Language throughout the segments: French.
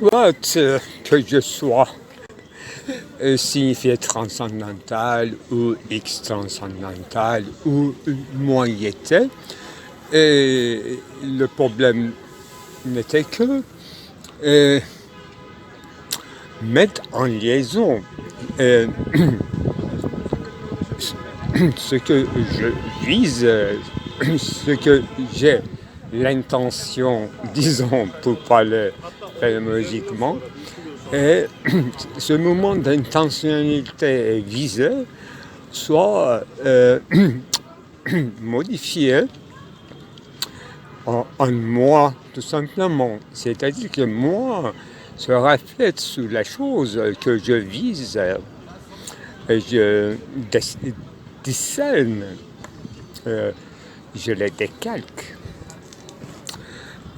soit que je sois signifié transcendantal ou X transcendantal ou moyenneté, et le problème n'était que mettre en liaison ce que je vise, ce que j'ai l'intention, disons, pour parler pédagogiquement, et ce moment d'intentionnalité visée soit modifié en moi, tout simplement. C'est-à-dire que moi se reflète sur la chose que je vise, et je discerne, je les décalque.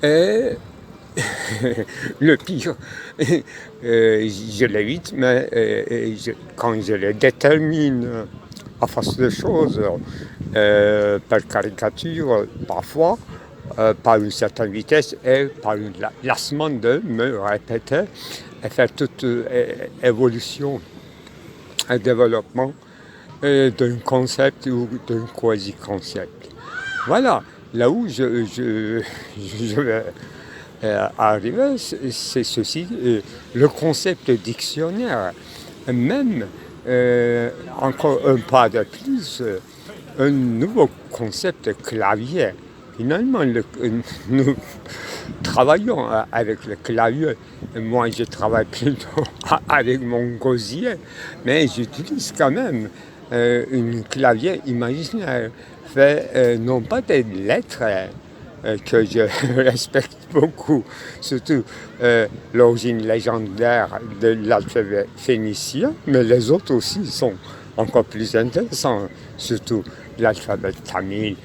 Et le pire, je l'évite, mais quand je les détermine à force de choses, par caricature, parfois, par une certaine vitesse et par un lassement de me répéter et faire toute évolution et développement d'un concept ou d'un quasi-concept. Voilà, là où je vais arriver, c'est ceci, le concept dictionnaire, même encore un pas de plus, un nouveau concept clavier. Finalement, nous travaillons avec le clavier. Moi, je travaille plutôt avec mon gosier, mais j'utilise quand même un clavier imaginaire, fait non pas des lettres que je respecte beaucoup, surtout l'origine légendaire de l'alphabet phénicien, mais les autres aussi sont encore plus intéressants, surtout l'alphabet tamil,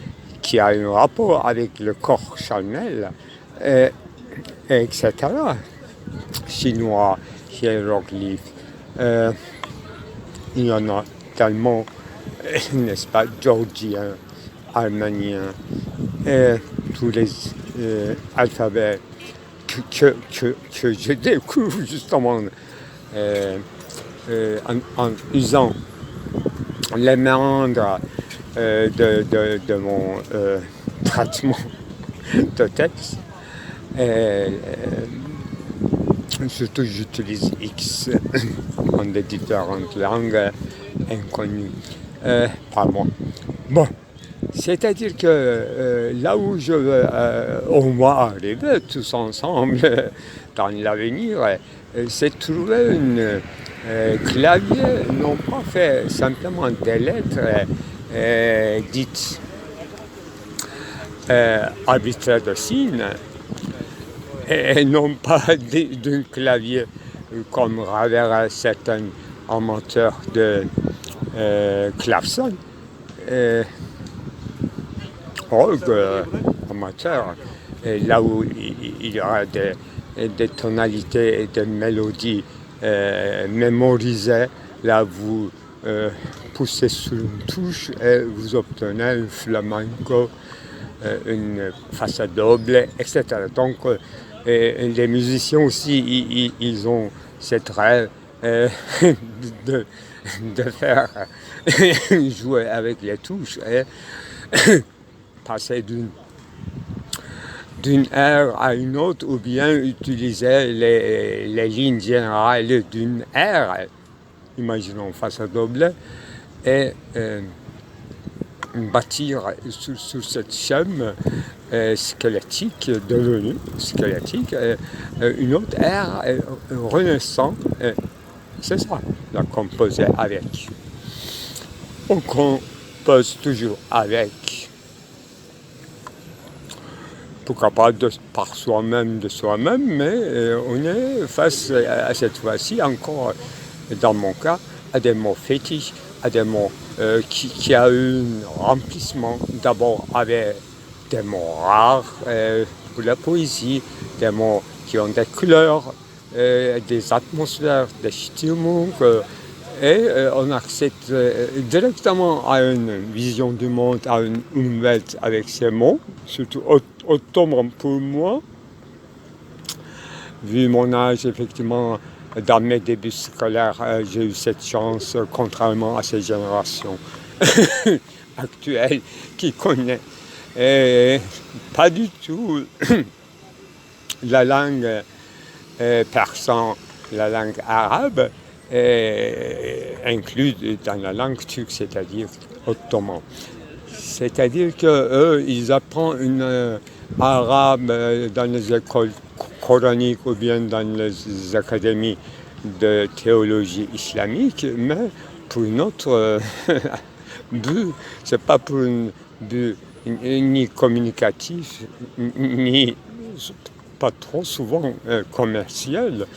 qui a un rapport avec le corps charnel, etc. Chinois, hiéroglyphes, il y en a tellement, n'est-ce pas, géorgien, arménien, tous les alphabets que je découvre justement en usant les méandres de mon traitement de texte. Surtout j'utilise X en des différentes langues inconnues par moi. Bon, c'est-à-dire que là où je veux, on va arriver tous ensemble dans l'avenir, c'est trouver un clavier, non pas fait simplement des lettres dites arbitraires de signes, et non pas d'un clavier comme ravera certains amateurs de clavecin, amateurs, là où il y aura des tonalités et des mélodies mémorisées, là vous poussez sur une touche et vous obtenez un flamenco, une façade double, etc. Donc les musiciens aussi, ils ont cette rêve de faire jouer avec les touches et passer d'une aire à une autre, ou bien utiliser les lignes générales d'une aire, imaginons façade double, et bâtir sur cette chaîne squelettique, devenue squelettique, une autre ère renaissante. C'est ça, la composer avec. On compose toujours avec. Pourquoi pas par soi-même, de soi-même, mais on est face à cette fois-ci encore, dans mon cas, à des mots fétiches, à des mots qui a eu un remplissement d'abord avec des mots rares pour la poésie, des mots qui ont des couleurs, des atmosphères, des stimules, et on accède directement à une vision du monde, à une umwelt avec ces mots, surtout automne pour moi. vu mon âge, effectivement, dans mes débuts scolaires, j'ai eu cette chance, contrairement à ces générations actuelles qui connaissent pas du tout la langue persan, la langue arabe, inclus dans la langue turque, c'est-à-dire ottoman. C'est-à-dire qu'eux, ils apprennent une arabe dans les écoles coraniques ou bien dans les académies de théologie islamique, mais pour une autre but, c'est pas pour un but ni communicatif, ni pas trop souvent commercial.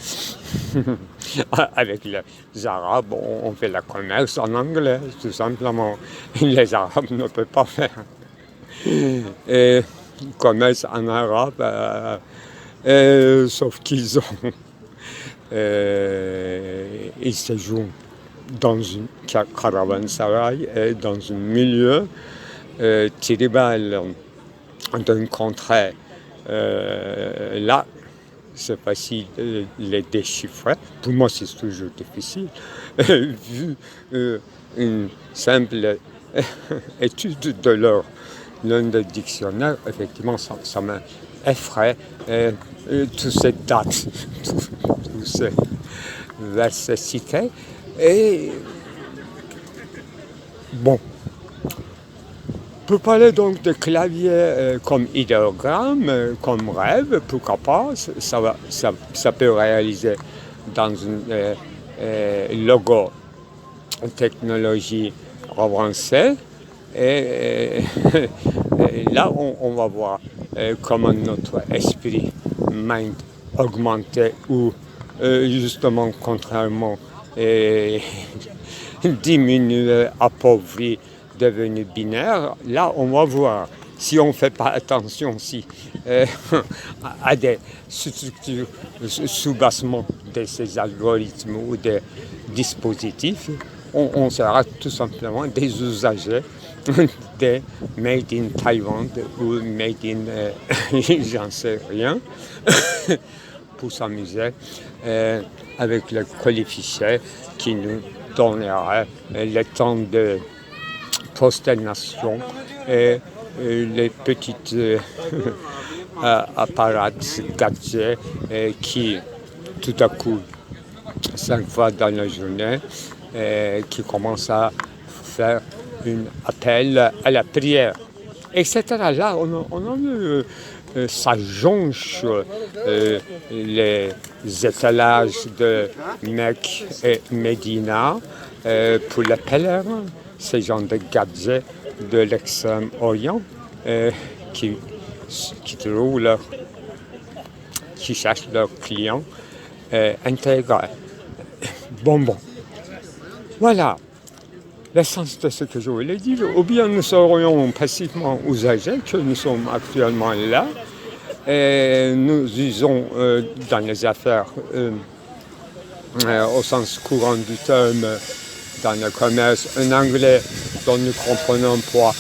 Avec les Arabes, on fait le commerce en anglais, tout simplement. Les Arabes ne peuvent pas faire et commerce en arabe, sauf qu'ils ont, ils se jouent dans une caravansérail et dans un milieu tribal d'une contrée. Là, c'est facile de les déchiffrer. Pour moi, c'est toujours difficile. Vu une simple étude de leur langue de dictionnaire, effectivement, ça m'effraie. Toutes ces dates, tous ces versets cités. Et bon. Pour parler donc de clavier comme idéogramme, comme rêve, pourquoi pas, ça peut réaliser dans une logo technologie avancée. Et là, on va voir comment notre esprit mind augmenté ou justement contrairement diminué, appauvri, devenu binaire. Là, on va voir si on ne fait pas attention à des structures, sous-bassements de ces algorithmes ou des dispositifs, on sera tout simplement des usagers des Made in Taiwan ou Made in j'en sais rien pour s'amuser avec le colifichet qui nous donnerait le temps de constellation et les petites appareils gadgets qui tout à coup 5 fois dans la journée qui commencent à faire un appel à la prière, etc. Là, ça jonche les étalages de Mecque et Médina pour les pèlerins. Ces gens de gadgets de l'extrême-orient qui cherchent leurs clients intégrés. Bon. Voilà l'essence de ce que je voulais dire. Ou bien nous serions passivement usagers, que nous sommes actuellement là, et nous usons dans les affaires au sens courant du terme, dans le commerce, un anglais dont nous comprenons pas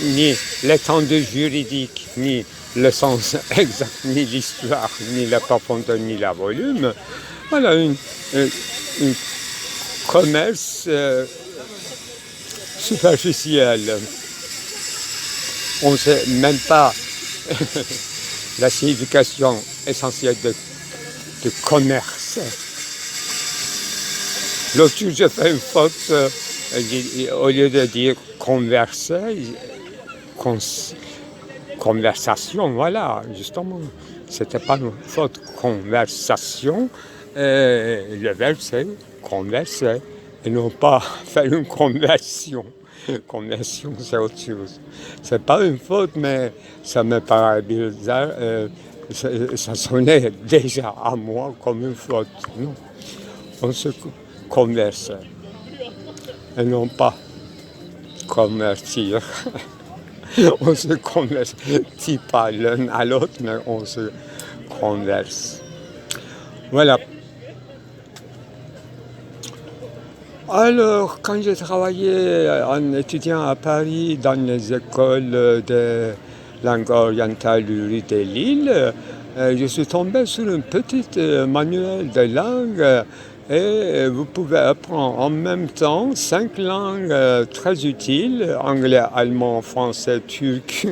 ni l'étendue juridique, ni le sens exact, ni l'histoire, ni la profondeur, ni la volume. Voilà un commerce superficiel. On ne sait même pas la signification essentielle de commerce. L'autre jour, j'ai fait une faute, au lieu de dire converser, conversation, voilà, justement. C'était pas une faute, conversation. Le verbe, c'est converser, et non pas faire une conversion. Conversion, c'est autre chose. C'est pas une faute, mais ça me paraît bizarre. Ça sonnait déjà à moi comme une faute. Non, on se converse, et non pas convertir. On se convertit pas l'un à l'autre, mais on se converse. Voilà. Alors, quand j'ai travaillé en étudiant à Paris, dans les écoles de langue orientale du rue de Lille, je suis tombé sur un petit manuel de langue et vous pouvez apprendre en même temps 5 langues très utiles, anglais, allemand, français, turc,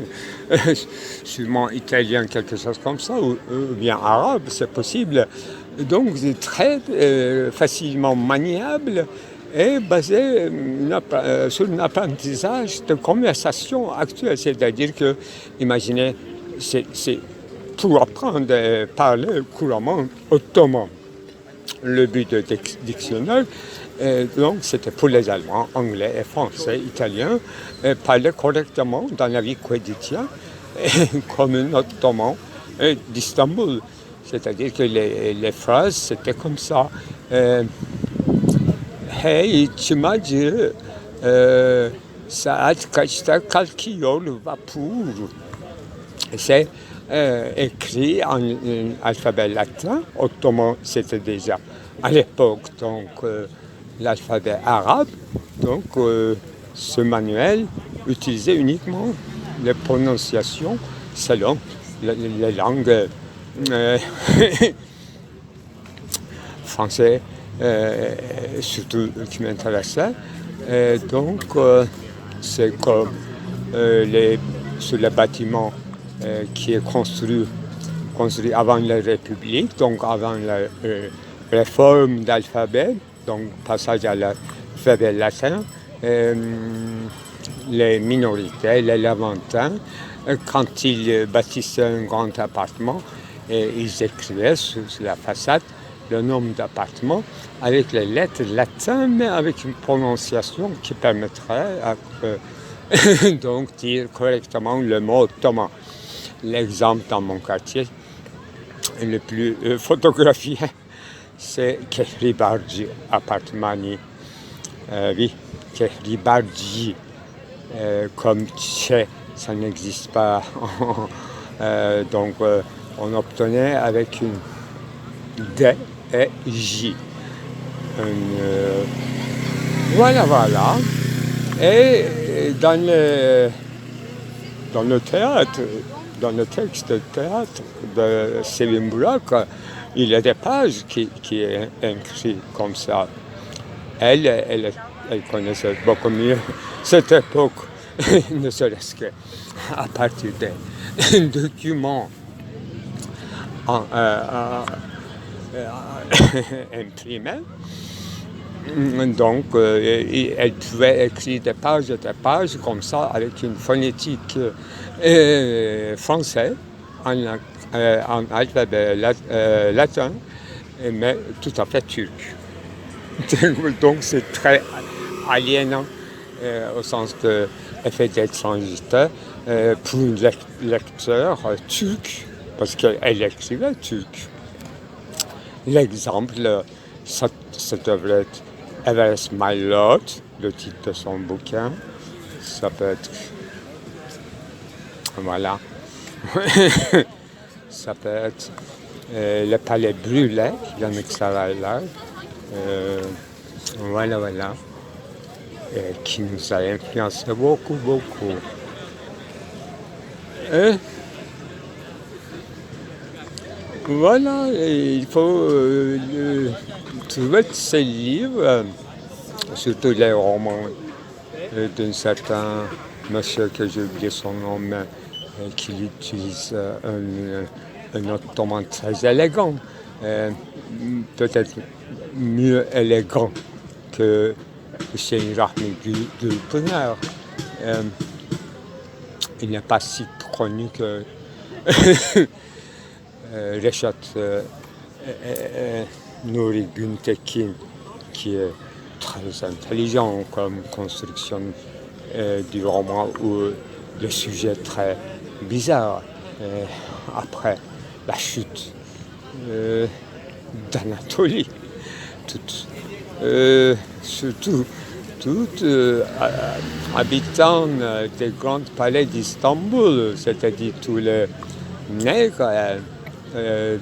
sûrement italien, quelque chose comme ça, ou bien arabe, c'est possible. Donc c'est très facilement maniable et basé sur un apprentissage de conversation actuelle. C'est-à-dire que, imaginez, c'est pour apprendre à parler couramment ottoman. Le but de dictionnaire, donc c'était pour les Allemands, Anglais et Français, Italiens, parler correctement dans la vie quotidienne comme un ottoman d'Istanbul. C'est-à-dire que les phrases, c'était comme ça. Hey, çimacı, saat kaçta kalkıyor vapur? C'est écrit en alphabet latin. Ottoman, c'était déjà à l'époque donc l'alphabet arabe. Donc ce manuel utilisait uniquement les prononciations selon les langues français, surtout qui m'intéressait. Donc c'est comme sur le bâtiment qui est construit avant la République, donc avant la réforme d'alphabet, donc passage à l'alphabet latin, les minorités, les Levantins, quand ils bâtissaient un grand appartement, ils écrivaient sur la façade le nombre d'appartements avec les lettres latines, mais avec une prononciation qui permettrait donc dire correctement le mot ottoman. L'exemple dans mon quartier le plus photographié, c'est Kehribarji Apartmani. Oui, Kehribarji, comme Tché, ça n'existe pas. Donc on obtenait avec une D et J. Voilà. Et dans le théâtre, dans le texte de théâtre de Selim Burak, il y a des pages qui est écrites comme ça. Elle connaissait beaucoup mieux cette époque, ne serait-ce qu'à partir des documents imprimés. Donc, elle pouvait écrire des pages comme ça avec une phonétique française en alphabet latin, mais tout à fait turc. Donc, c'est très aliénant au sens qu'elle fait d'étrangité pour un lecteur turc, parce qu'elle écrivait turc. L'exemple, ça devrait être Everest My Lord, le titre de son bouquin. Ça peut être. Voilà. Ça peut être Le Palais Brûlé, Yannick Sarailar. Voilà. Qui nous a influencé beaucoup. Et voilà, il faut trouver ces livres, surtout les romans d'un certain monsieur que j'ai oublié son nom, mais qui utilise un ottoman très élégant, peut-être mieux élégant que Hüseyin Rahmi Gülpınar. Il n'est pas si connu que Reşat Nuri Güntekin, qui est très intelligent comme construction du roman, ou le sujet très bizarre après la chute d'Anatolie. Surtout habitants des grands palais d'Istanbul, c'est-à-dire tous les nègres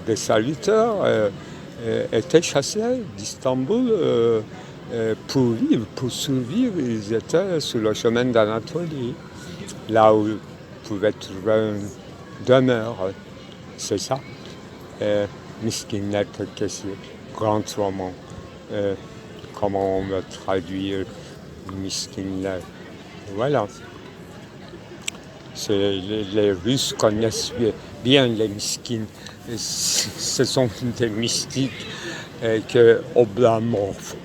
des salutaires étaient chassés d'Istanbul pour survivre. Ils étaient sur le chemin d'Anatolie, là où ils pouvaient trouver une demeure. C'est ça. Miskinler Türkçesi, grand roman. Comment on va traduire miskinler? Voilà. Les Russes connaissent bien les miskines. Ce sont des mystiques que Oblamahov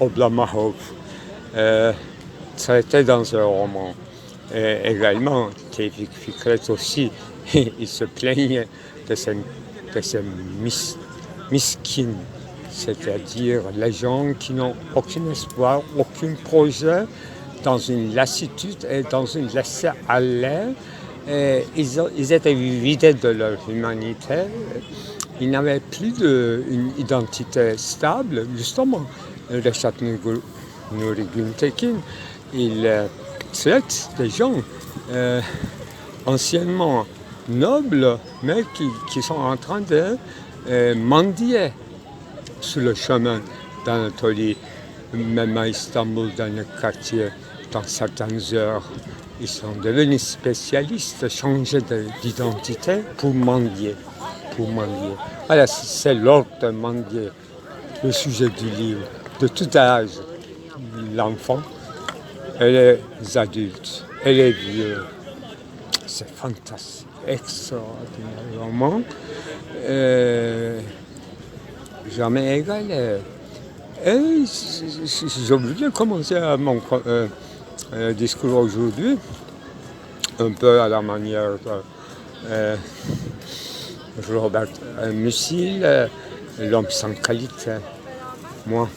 traitait dans un roman. Également, Tevfik Fikret aussi, il se plaignait de ces miskines, c'est-à-dire les gens qui n'ont aucun espoir, aucun projet, dans une lassitude et dans une laisser-aller. Ils étaient vidés de leur humanité. Ils n'avaient plus une identité stable. Justement, Reşat Nuri Güntekin, il traite des gens anciennement nobles, mais qui sont en train de mendier sur le chemin d'Anatolie, même à Istanbul, dans le quartier, dans certaines heures. Ils sont devenus spécialistes, changés d'identité pour mendier. Voilà, c'est l'ordre de mendier, le sujet du livre, de tout âge, l'enfant et les adultes et les vieux. C'est fantastique, extraordinaire roman, jamais égalé. Et j'ai oublié de commencer mon discours aujourd'hui, un peu à la manière de Robert Musil, l'homme sans qualité. Moi,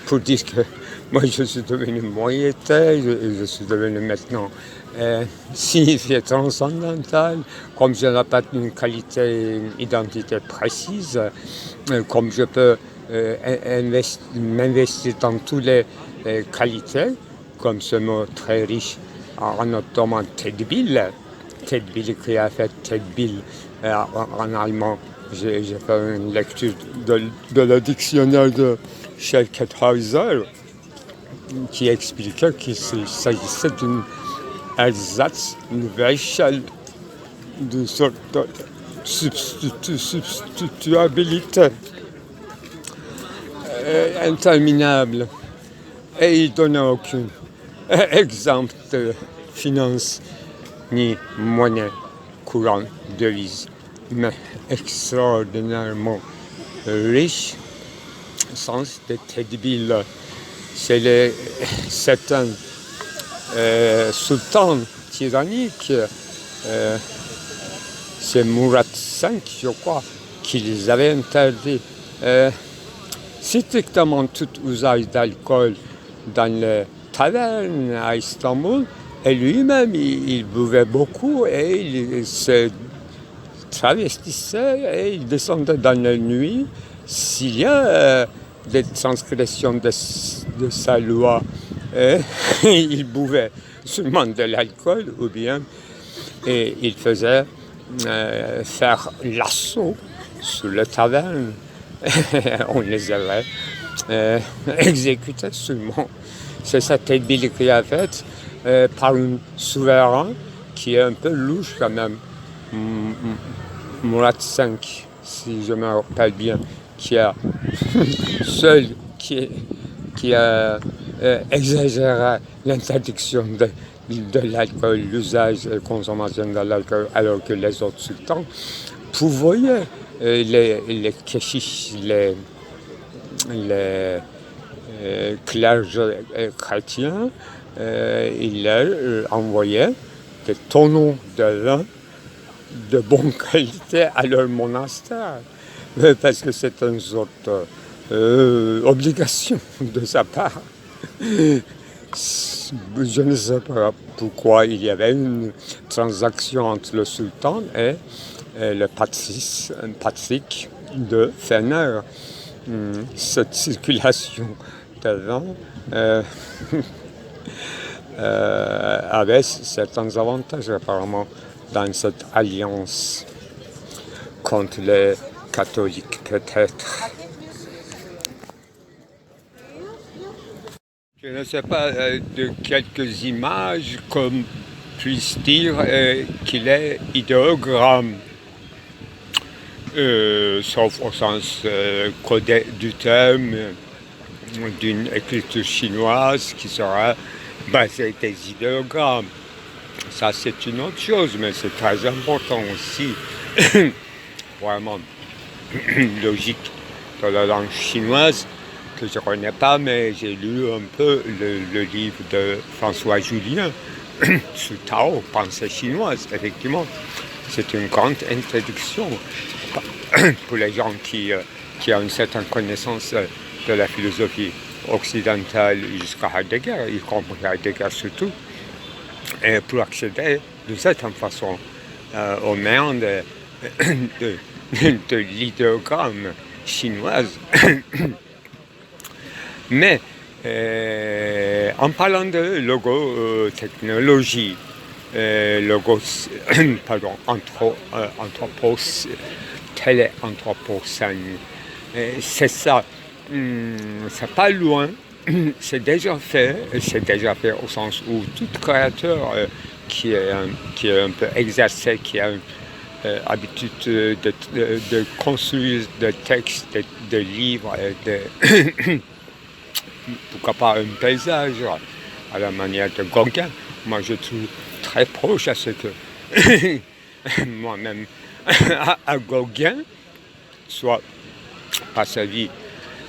pour dire que moi je suis devenu moyenté, je suis devenu maintenant signifié transcendantal, comme je n'ai pas une qualité, une identité précise, comme je peux m'investir dans toutes les qualités, comme ce mot très riche en ottoman tedbil, qui a fait tedbil en allemand. J'ai fait une lecture de le dictionnaire de Shavkat Hauser qui expliquait qu'il s'agissait d'une ersatz, une Weichel, d'une sorte de substituabilité interminable. Et il ne donnait aucun exemple de finance ni monnaie courante, devise, mais extraordinairement riche, sens de tedbil. C'est certains sultans tyranniques, c'est Murat V, je crois, qui les avait interdits strictement tout usage d'alcool dans les tavernes à Istanbul. Et lui-même, il buvait beaucoup et il se travestissait et il descendait dans la nuit. S'il y a des transgressions de sa loi, il buvait seulement de l'alcool ou bien il faisait faire l'assaut sur la taverne. On les avait exécutés seulement. C'est cette tedbil qu'il a faite par un souverain qui est un peu louche quand même, Murat V, si je me rappelle bien, qui a seul qui a exagéré l'interdiction de l'alcool, l'usage et la consommation de l'alcool, alors que les autres sultans pouvaient, les keshish, les clerges chrétiens, il leur envoyait des tonneaux de vin de bonne qualité à leur monastère, parce que c'est une sorte d'obligation de sa part. Je ne sais pas pourquoi il y avait une transaction entre le sultan et le patrique de Fener. Cette circulation de vin avait certains avantages apparemment dans cette alliance contre les catholiques peut-être. Je ne sais pas de quelques images qu'on puisse dire qu'il est idéogramme. sauf au sens codé du terme, d'une écriture chinoise qui sera basée des idéogrammes. Ça, c'est une autre chose, mais c'est très important aussi, vraiment, une logique de la langue chinoise que je ne connais pas, mais j'ai lu un peu le livre de François Julien, sur Tao, pensée chinoise, effectivement. C'est une grande introduction pour les gens qui ont une certaine connaissance de la philosophie occidentale jusqu'à Heidegger, y compris Heidegger surtout, et pour accéder de certaine façon au monde de l'idéogramme chinoise. Mais en parlant de logotechnologie, téléanthropocène, c'est ça. C'est pas loin, c'est déjà fait au sens où tout créateur qui est un peu exercé, qui a habitude de construire des textes, de livres, pourquoi pas un paysage à la manière de Gauguin. Moi, je trouve très proche à ce que moi-même à Gauguin, soit par sa vie,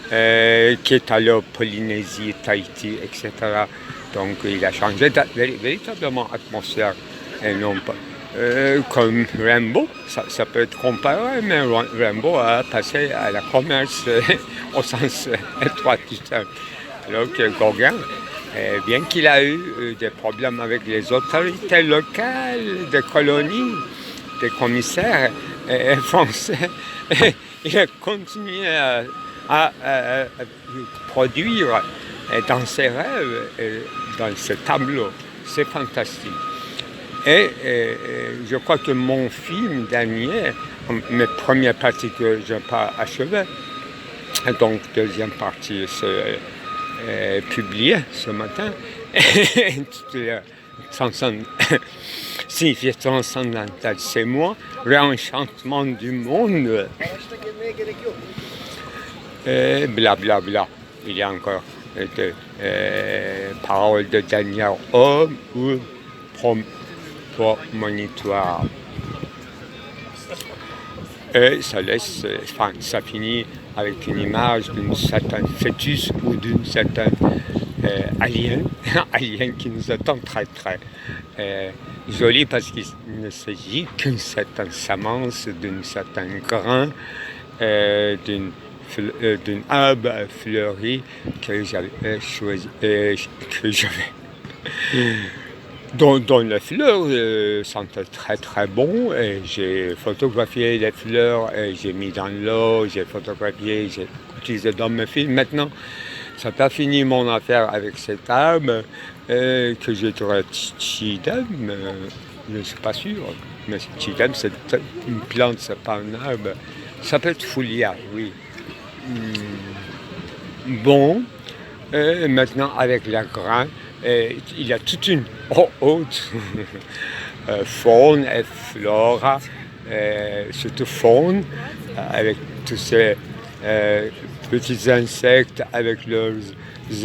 qui est allé en Polynésie, Tahiti, etc. Donc, il a changé véritablement l'atmosphère et non pas. Comme Rimbaud, ça peut être comparé, mais Rimbaud a passé à la commerce au sens étroit du terme. Alors que Gauguin, bien qu'il a eu des problèmes avec les autorités locales des colonies, des commissaires français, il a continué à produire dans ses rêves, dans ce tableau. C'est fantastique. Et je crois que mon film dernier, mes premières parties que je n'ai pas achevées, donc deuxième partie c'est publié ce matin, signifié transcendantal, c'est moi, réenchantement du monde, blablabla. Bla. Il y a encore des paroles de Daniel Homme ou promonitoire. Et ça finit avec une image d'un certain fœtus ou d'une certaine alien qui nous attend très très joli parce qu'il ne s'agit qu'une certaine semence, d'un certain grain, d'une herbe fleurie que j'avais choisi, dont les fleurs sentaient très très bon, et j'ai photographié les fleurs, et j'ai mis dans l'eau, j'ai photographié, j'ai utilisé dans mes films. Maintenant, ça n'a pas fini mon affaire avec cette arbre que je dirais Chidem, je ne suis pas sûr, mais Chidem c'est une plante, c'est pas un arbre. Ça peut être Foulia, oui. Bon, maintenant avec la grain, il y a toute une haute faune et flora, surtout faune, avec tous ces petits insectes avec leurs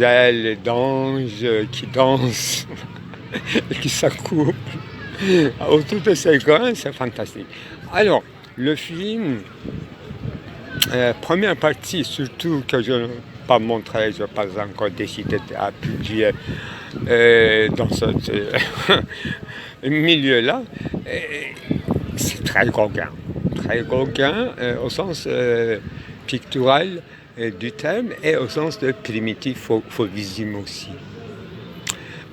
ailes d'ange qui dansent et qui s'accouplent autour de ces grains, c'est fantastique. Alors, le film, première partie surtout que je n'ai pas montré, je n'ai pas encore décidé à publier dans ce milieu-là, c'est très Gauguin au sens pictural du terme et au sens de primitif fauvisme aussi.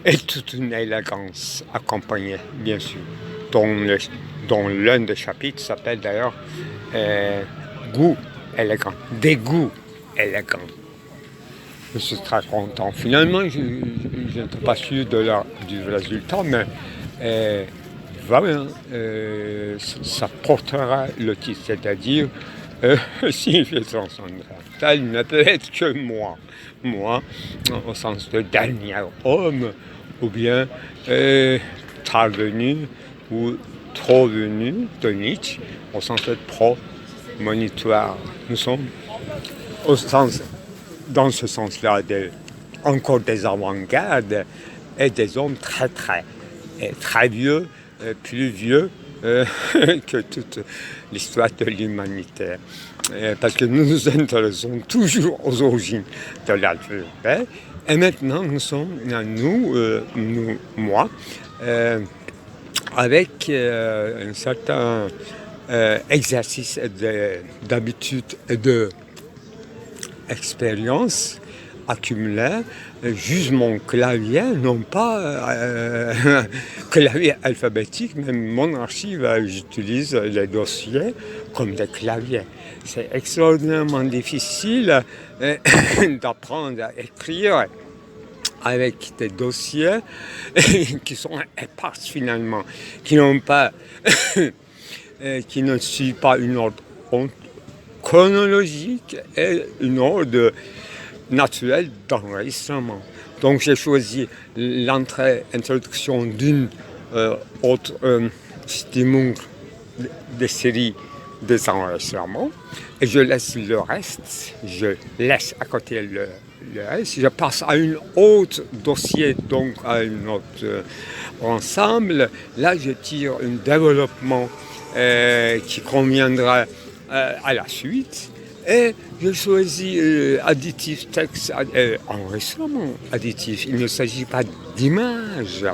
Et toute une élégance accompagnée, bien sûr, dont l'un des chapitres s'appelle d'ailleurs goût élégant, des goûts élégants. Je suis très content. Finalement, je n'étais pas sûr du résultat, mais vraiment, ça portera le titre, c'est-à-dire signifié transcendantal ne peut être que moi, au sens de Daniel Homme, ou bien tard venu ou trop venu de Nietzsche, au sens de monitoire. Nous sommes dans ce sens-là, encore des avant-gardes et des hommes très vieux, plus vieux que toute l'histoire de l'humanité. Parce que nous nous intéressons toujours aux origines de l'alphabet. Et maintenant, nous sommes, moi, avec un certain exercice d'habitude et d'expérience accumulée, juste mon clavier, non pas clavier alphabétique, mais mon archive, j'utilise les dossiers comme des claviers. C'est extraordinairement difficile d'apprendre à écrire avec des dossiers qui sont épars finalement, qui n'ont pas, qui ne suivent pas une ordre chronologique et une ordre naturelle d'enregistrement. Donc j'ai choisi l'introduction d'une autre stimule des séries des enregistrements et je laisse le reste, je laisse à côté le reste, je passe à un autre dossier, donc à un autre ensemble. Là, je tire un développement qui conviendra à la suite. Et je choisis additif, texte, enregistrement additif. Il ne s'agit pas d'images.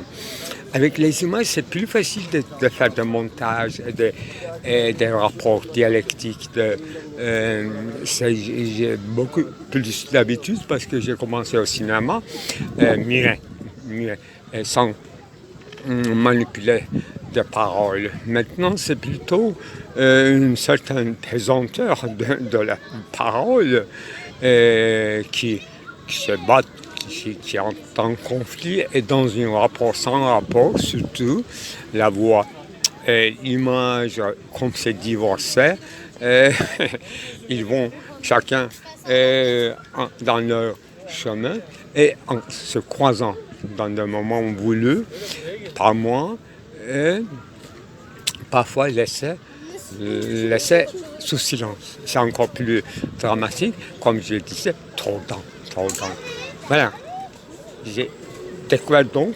Avec les images, c'est plus facile de faire des montages et des rapports dialectiques. J'ai beaucoup plus d'habitude parce que j'ai commencé au cinéma muet, sans manipuler des paroles. Maintenant, c'est plutôt une certaine pesanteur de la parole qui se bat, qui entre en conflit et dans un rapport sans rapport, surtout la voix et l'image, comme c'est divorcé, ils vont chacun dans leur chemin et en se croisant dans des moments voulus par moi et parfois laisser sous silence. C'est encore plus dramatique, comme je disais, trop de temps. Voilà. J'ai découvert donc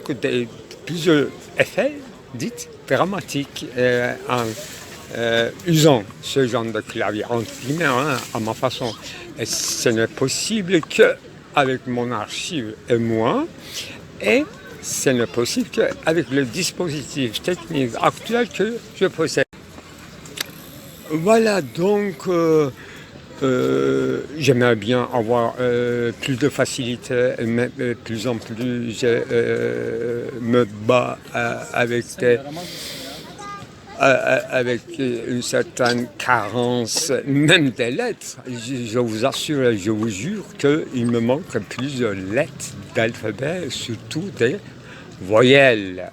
plusieurs effets dits dramatiques en usant ce genre de clavier, entre guillemets, à ma façon. Et ce n'est possible qu'avec mon archive et moi, et ce n'est possible qu'avec le dispositif technique actuel que je possède. Voilà, donc j'aimerais bien avoir plus de facilité, mais plus en plus je me bats avec une certaine carence, même des lettres. Je vous assure, je vous jure qu'il me manque plusieurs lettres d'alphabet, surtout des voyelles.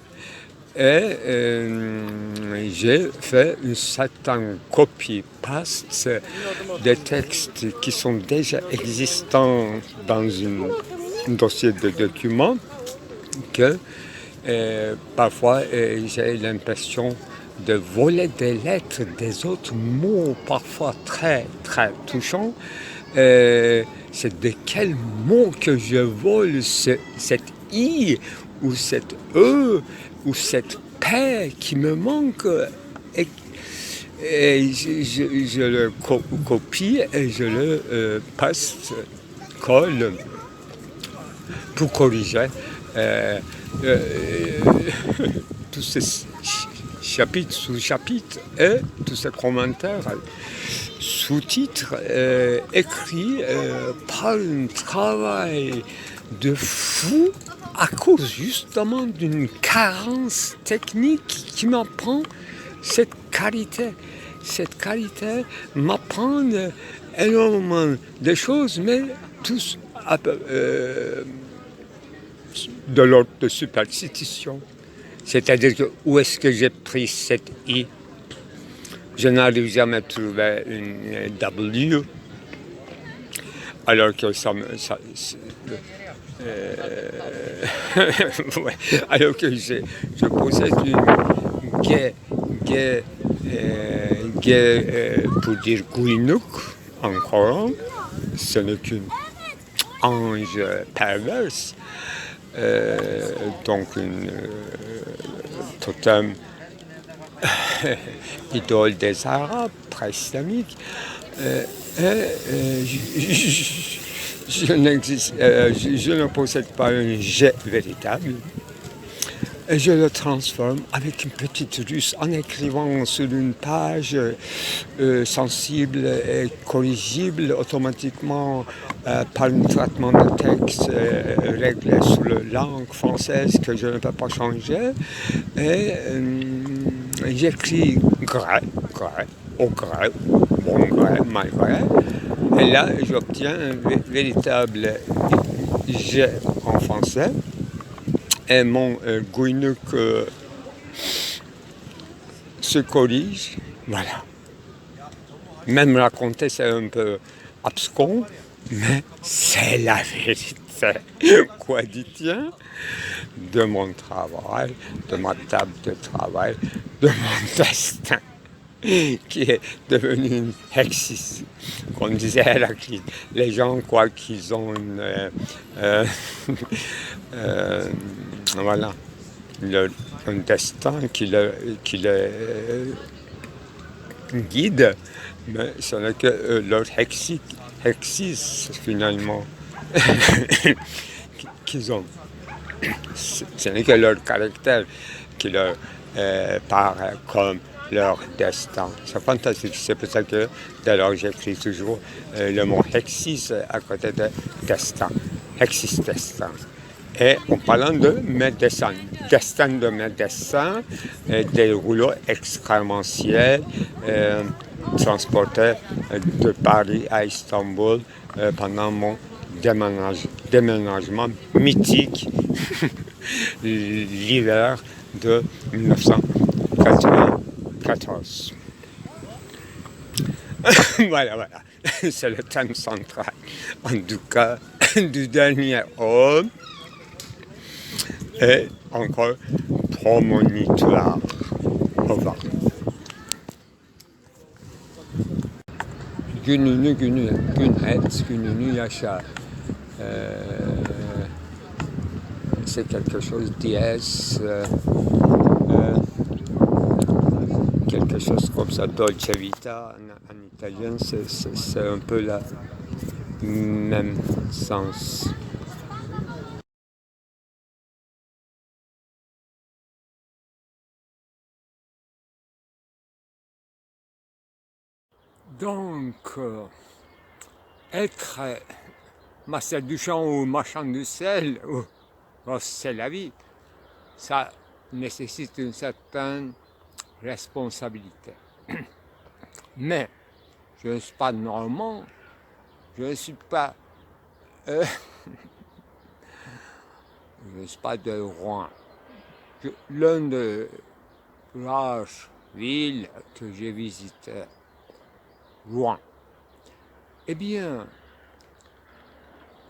Et j'ai fait une certaine copie-paste des textes qui sont déjà existants dans un dossier de documents que parfois j'ai l'impression de voler des lettres, des autres mots parfois très touchants. C'est de quel mot que je vole cette I ou cette E ou cette paix qui me manque, et je le copie et je le colle pour corriger tous ces chapitres, sous-chapitres et tous ces commentaires, sous-titres écrits par un travail de fou, à cause justement d'une carence technique qui m'apprend cette qualité. Cette qualité m'apprend énormément de choses, mais tous de l'ordre de superstition. C'est-à-dire que où est-ce que j'ai pris cette I? Je n'arrive jamais à trouver une W, alors que ouais, alors que je possède une pour dire Gouinouk en coran, ce n'est qu'une ange perverse, donc une totem idole des Arabes, pré-islamique. Je ne possède pas un jet véritable. Et je le transforme avec une petite ruse en écrivant sur une page sensible et corrigible automatiquement par un traitement de texte réglé sur la langue française que je ne peux pas changer. Et j'écris gré, au gré, bon gré, mal gré. Et là, j'obtiens un véritable jet en français. Et mon Gouinouk se corrige, voilà. Même raconter, c'est un peu abscon, mais c'est la vérité quotidienne de mon travail, de ma table de travail, de mon destin, qui est devenu une hexis. Comme disait Héraclite, les gens croient qu'ils ont une... voilà, un destin qui le guide, mais ce n'est que leur hexis finalement qu'ils ont. Ce n'est que leur caractère qui leur paraît comme leur destin. C'est fantastique, c'est pour ça que d'ailleurs j'écris toujours le mot hexis à côté de destin, hexis destin. Et en parlant de mes dessins, destin de mes dessins, des rouleaux excrémentiels transportés de Paris à Istanbul pendant mon déménagement mythique l'hiver de 1994. Voilà, c'est le thème central, en tout cas, du dernier homme. Et encore promonitoire. Au revoir. Gününü yaşa. C'est quelque chose dièse, quelque chose comme ça, Dolce Vita en italien, c'est un peu le même sens. Donc, être Marcel Duchamp ou marchand de sel, c'est la vie, ça nécessite une certaine responsabilité. Mais je ne suis pas normand, je ne suis pas, je ne suis pas de Rouen. L'un des rares villes que j'ai visité, Rouen. Eh bien,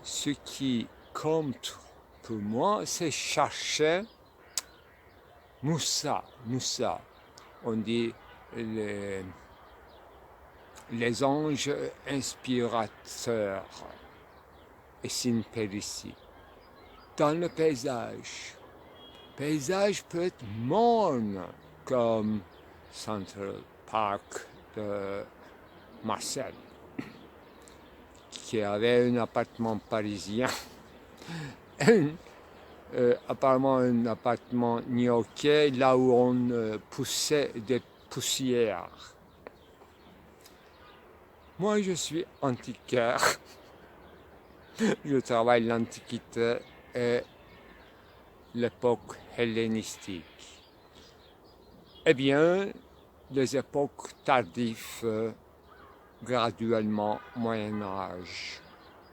ce qui compte pour moi, c'est chercher Moussa. On dit les anges inspirateurs et Sinperici. Dans le paysage. Le paysage peut être morne comme Central Park de Marseille, qui avait un appartement parisien, apparemment un appartement new-yorkais, là où on poussait des poussières. Moi, je suis antiquaire. Je travaille l'Antiquité et l'époque hellénistique. Eh bien, les époques tardives, graduellement Moyen-Âge,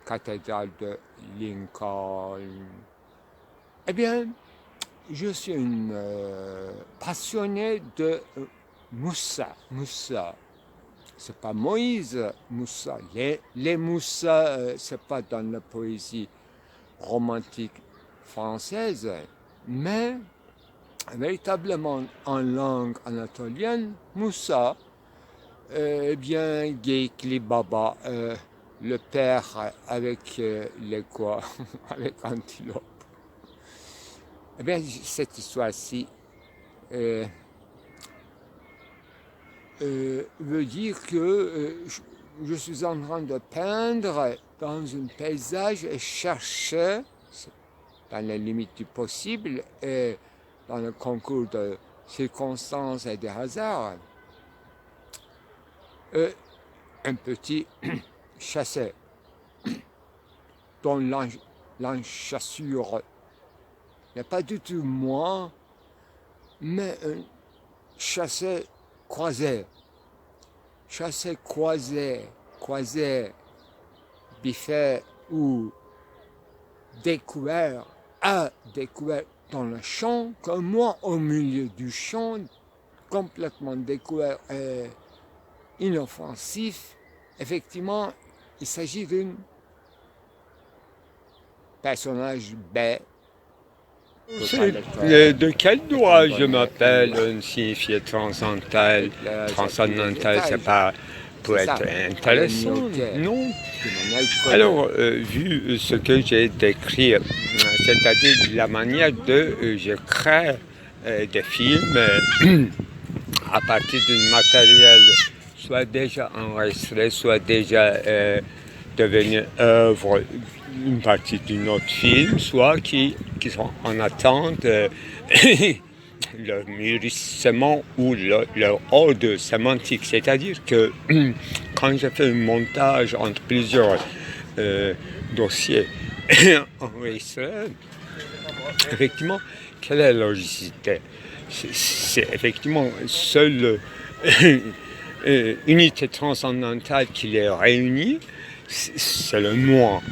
cathédrale de Lincoln. Eh bien, je suis une passionnée de Moussa. C'est pas Moïse, Moussa. Les Moussa, c'est pas dans la poésie romantique française, mais véritablement en langue anatolienne, Moussa, Eh bien, Geek Baba, le père avec les quoi, avec Antilope. Eh bien, cette histoire-ci veut dire que je suis en train de peindre dans un paysage et chercher, dans les limites du possible et dans le concours de circonstances et de hasards, un petit chasseur dont l'enchassure n'est pas du tout moi, mais un chasseur croisé. Chasseur croisé, biffé ou découvert, a découvert dans le champ, comme moi au milieu du champ, complètement découvert et inoffensif. Effectivement, il s'agit d'un personnage B. De quel doigt je m'appelle un signifié transcendental? Transcendental, c'est pas pour être intéressant, non. Alors, vu ce que j'ai décrit, c'est-à-dire la manière de je crée des films à partir d'un matériel soit déjà enregistré, soit déjà devenu œuvre, une partie d'un autre film, soit qui sont en attente leur mûrissement ou leur ordre sémantique. C'est-à-dire que quand je fais un montage entre plusieurs dossiers enregistrés, effectivement, quelle est la logicité? C'est effectivement seule unité transcendantale qui les réunit, c'est le moi.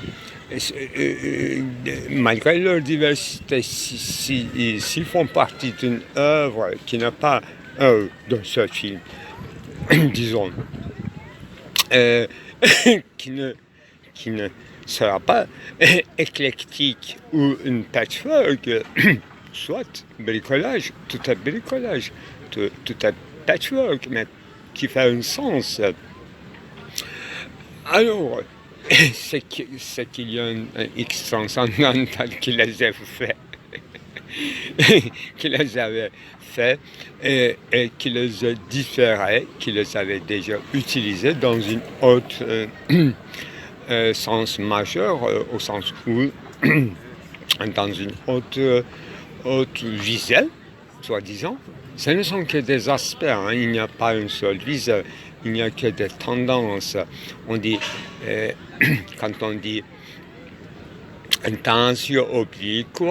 Malgré leur diversité, s'ils font partie d'une œuvre qui n'a pas d'un seul film, disons, qui ne sera pas éclectique ou une patchwork, soit bricolage, tout est bricolage, tout est patchwork, mais qui fait un sens. Alors, c'est qu'il y a un X transcendantal qui les a fait, qui les avait fait et qui les a différés, qui les avait déjà utilisés dans une autre sens majeur, au sens où, dans une autre visée, soi-disant, ce ne sont que des aspects, hein, il n'y a pas une seule visée. Il n'y a que des tendances. On dit, quand on dit intention oblique,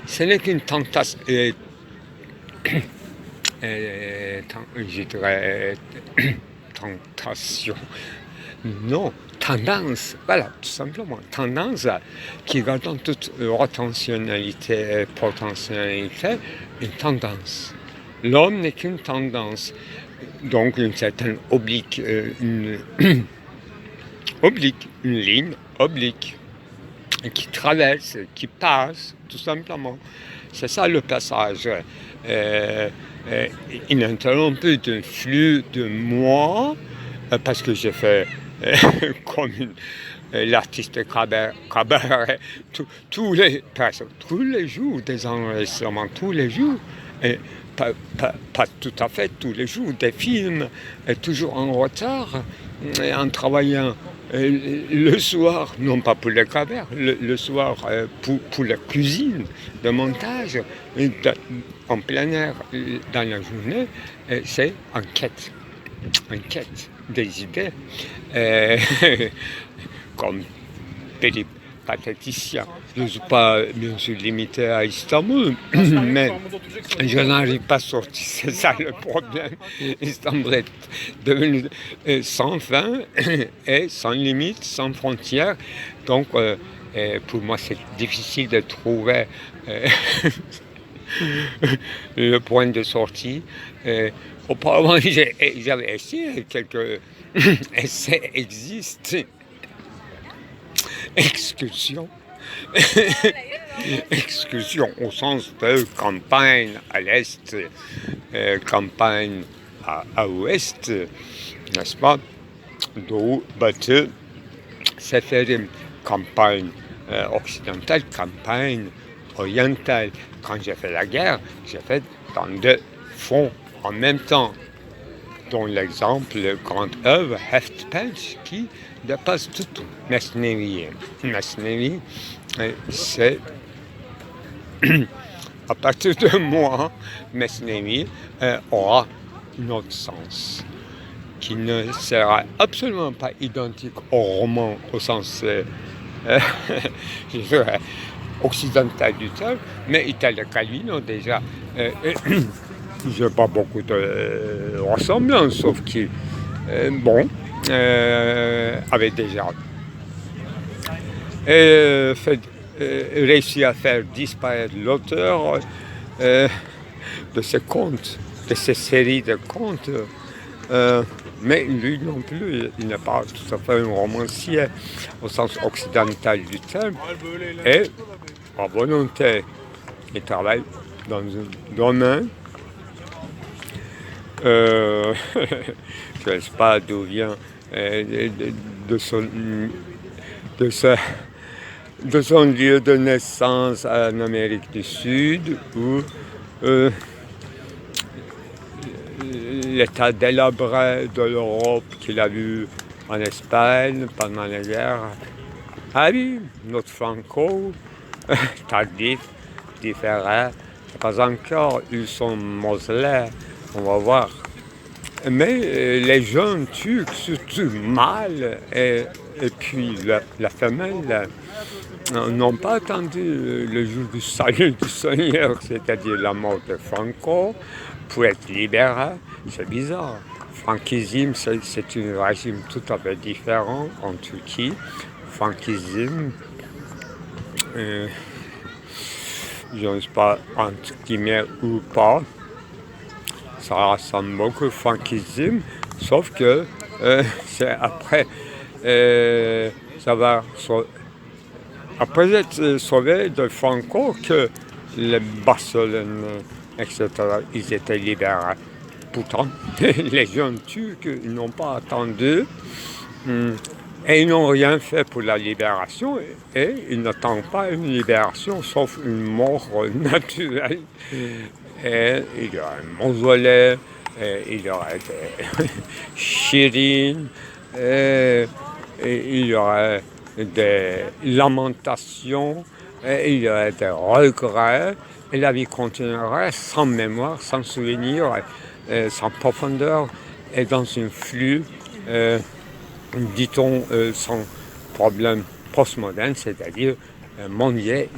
ce n'est qu'une tentation, je dirais tentation. Non, tendance, voilà, tout simplement, tendance qui gardant toute retentionnalité et potentialité, une tendance. L'homme n'est qu'une tendance. Donc une certaine oblique, une ligne oblique qui traverse, qui passe, tout simplement. C'est ça le passage ininterrompu d'un flux de moi, parce que j'ai fait comme l'artiste Cabaret, tous les jours des enregistrements, tous les jours. Pas tout à fait tous les jours, des films, toujours en retard, en travaillant le soir, non pas pour le cabaret, le soir pour la cuisine, le montage, en plein air dans la journée, c'est en quête des idées, comme péripatéticien. Je ne suis pas bien sûr limité à Istanbul, mais je n'arrive pas à sortir, c'est ça le problème. Istanbul est devenu sans fin et sans limite, sans frontières. Donc pour moi c'est difficile de trouver le point de sortie. Auparavant j'avais essayé, quelques essais existent. Excursion au sens de campagne à l'est, campagne à l'ouest, n'est-ce pas? Doğu, Batı, seferim, campagne occidentale, campagne orientale. Quand j'ai fait la guerre, j'ai fait dans deux fronts en même temps, dont l'exemple, grande œuvre, Heftpens, qui dépasse tout. Mesnevi. Mesnevi, c'est à partir de moi, Mesnevi aura un autre sens qui ne sera absolument pas identique au roman au sens je dirais, occidental du terme, mais Italo Calvino déjà, je n'ai pas beaucoup de ressemblances, sauf qu'il avait déjà réussi à faire disparaître l'auteur de ses contes, de ces séries de contes. Mais lui non plus, il n'est pas tout à fait un romancier au sens occidental du terme. Et à volonté, il travaille dans un domaine. Je ne sais pas d'où vient de son lieu de naissance en Amérique du Sud, où l'état délabré de l'Europe qu'il a vu en Espagne pendant la guerre. Ah oui, notre Franco, tardif, différent, n'a pas encore eu son mausolée, on va voir. Mais les jeunes Turcs, surtout mâles, et puis la femelle, n'ont pas attendu le jour du salut du Seigneur, c'est-à-dire la mort de Franco, pour être libérés. C'est bizarre. Frankisme, c'est un régime tout à fait différent en Turquie. Frankisme, je ne sais pas entre guillemets ou pas, ça ressemble beaucoup au frankisme, sauf que c'est après, après être sauvé de Franco que les Barcelone, etc., ils étaient libérés. Pourtant, les jeunes Turcs, ils n'ont pas attendu et ils n'ont rien fait pour la libération et ils n'attendent pas une libération sauf une mort naturelle. Et il y aura un mausolée, il y aura des chirines, et il y aura des lamentations, et il y aura des regrets, et la vie continuera sans mémoire, sans souvenir, sans profondeur, et dans un flux, dit-on, sans problème postmoderne, c'est-à-dire mondialisé,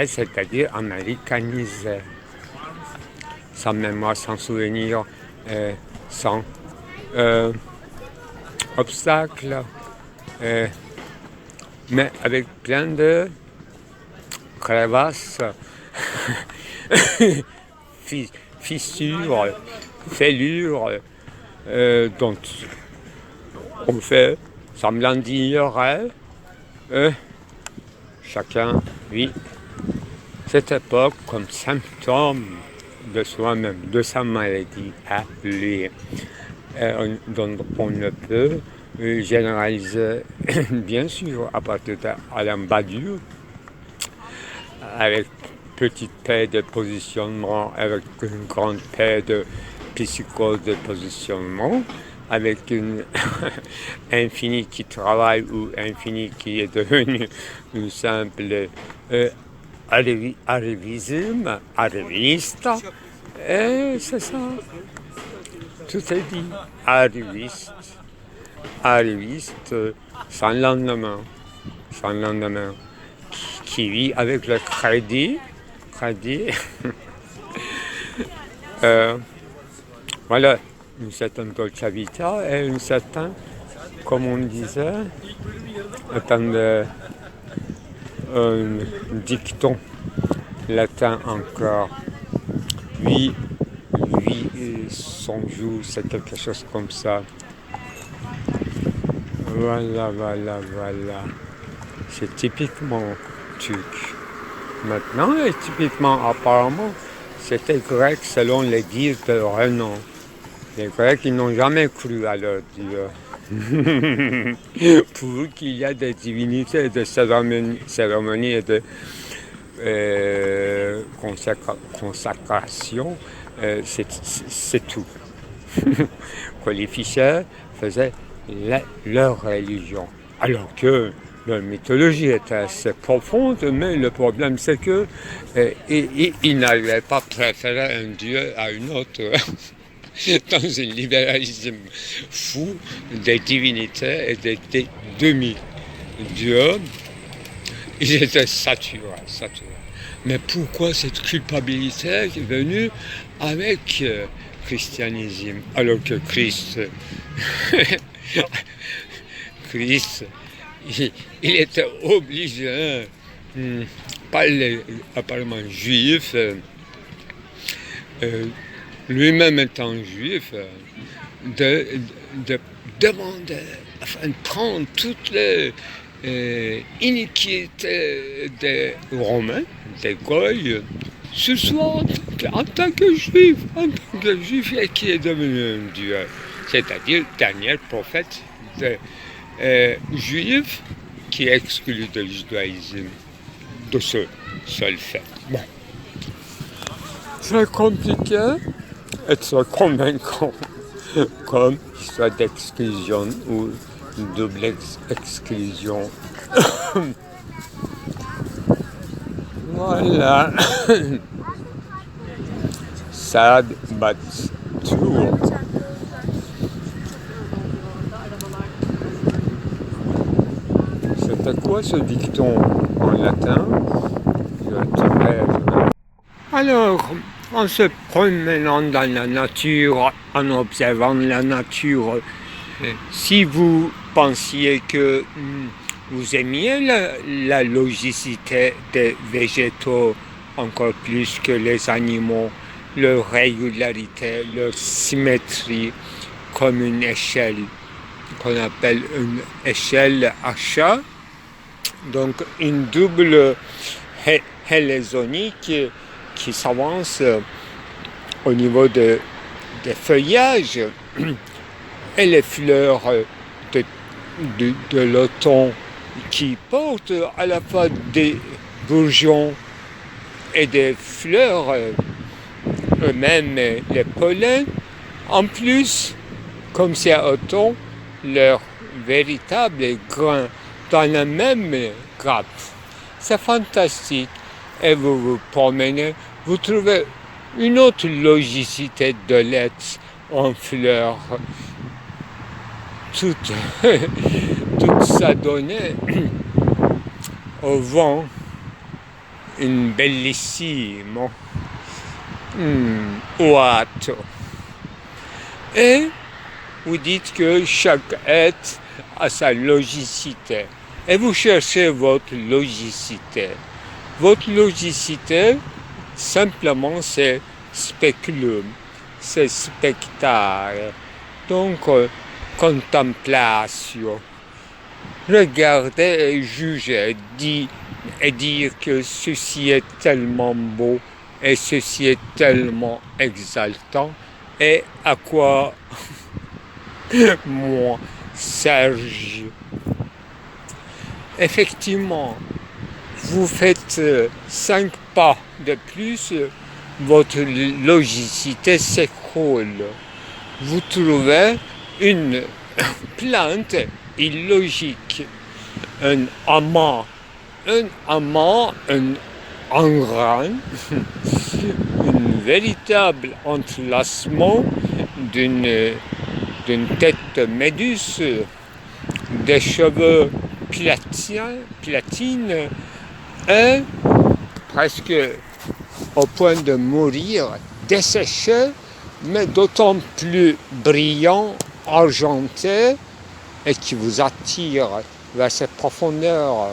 c'est-à-dire américanisé. Sans mémoire, sans souvenir, sans obstacles, mais avec plein de crevasses, fissures, fêlures, dont on fait semblant d'ignorer. Chacun vit cette époque comme symptôme de soi-même, de sa maladie à lui. Donc on ne peut généraliser, bien sûr, à partir d'Alain Badiou, avec petite paix de positionnement, avec une grande paix de psychose de positionnement, avec une infini qui travaille ou infini qui est devenu une simple arrivisme, arriviste, et c'est ça. Tout est dit. Arriviste, sans lendemain, qui vit avec le crédit, voilà, une certaine dolce vita et une certaine, comme on disait, un dicton latin encore, vie son jour, c'est quelque chose comme ça. Voilà. C'est typiquement turc. Maintenant, et typiquement, apparemment, c'était grec selon les dires de Renan. Les Grecs, ils n'ont jamais cru à leur Dieu. Pour eux qu'il y a des divinités, des cérémonies et de consacration, c'est tout. Que les ficheurs faisaient leur religion. Alors que leur mythologie était assez profonde, mais le problème c'est que ils n'arrivaient pas à préférer un dieu à une autre. Dans un libéralisme fou des divinités et des demi-dieux, ils étaient saturés. Mais pourquoi cette culpabilité est venue avec christianisme, alors que Christ, il était obligé, par les apparemment juifs, lui-même étant juif, de demander, enfin de prendre toutes les iniquités des Romains, des Goyes, ce soit en tant que juif, et qui est devenu un dieu, c'est-à-dire le dernier prophète juif qui est exclu du judaïsme de ce seul fait. Bon. Très compliqué et très convaincant comme histoire d'exclusion ou double exclusion. Voilà. Sad but true. C'était quoi ce dicton en latin? Alors, en se promenant dans la nature, en observant la nature, si vous pensiez que vous aimiez la logicité des végétaux encore plus que les animaux, leur régularité, leur symétrie, comme une échelle qu'on appelle une échelle achat, donc une double hélézonique qui s'avance au niveau des feuillages et les fleurs de l'automne qui portent à la fois des bourgeons et des fleurs, eux-mêmes les pollens. En plus, comme c'est automne, leurs véritables grains dans la même grappe. C'est fantastique. Et vous vous promenez, vous trouvez une autre logicité de l'être en fleurs. Tout ça donnait au vent une bellissime oato. Et vous dites que chaque être a sa logicité. Et vous cherchez votre logicité. Votre logicité, simplement, c'est spéculum, c'est spectacle. Donc, contemplation. Regarder et juger, et dire que ceci est tellement beau et ceci est tellement exaltant. Et à quoi moi, Serge, effectivement, vous faites 5 pas de plus, votre logicité s'écroule. Vous trouvez une plante illogique, un amas, un engrain, un véritable entrelacement d'une tête de méduse, des cheveux platines, et presque au point de mourir, desséché, mais d'autant plus brillant, argenté, et qui vous attire vers cette profondeur.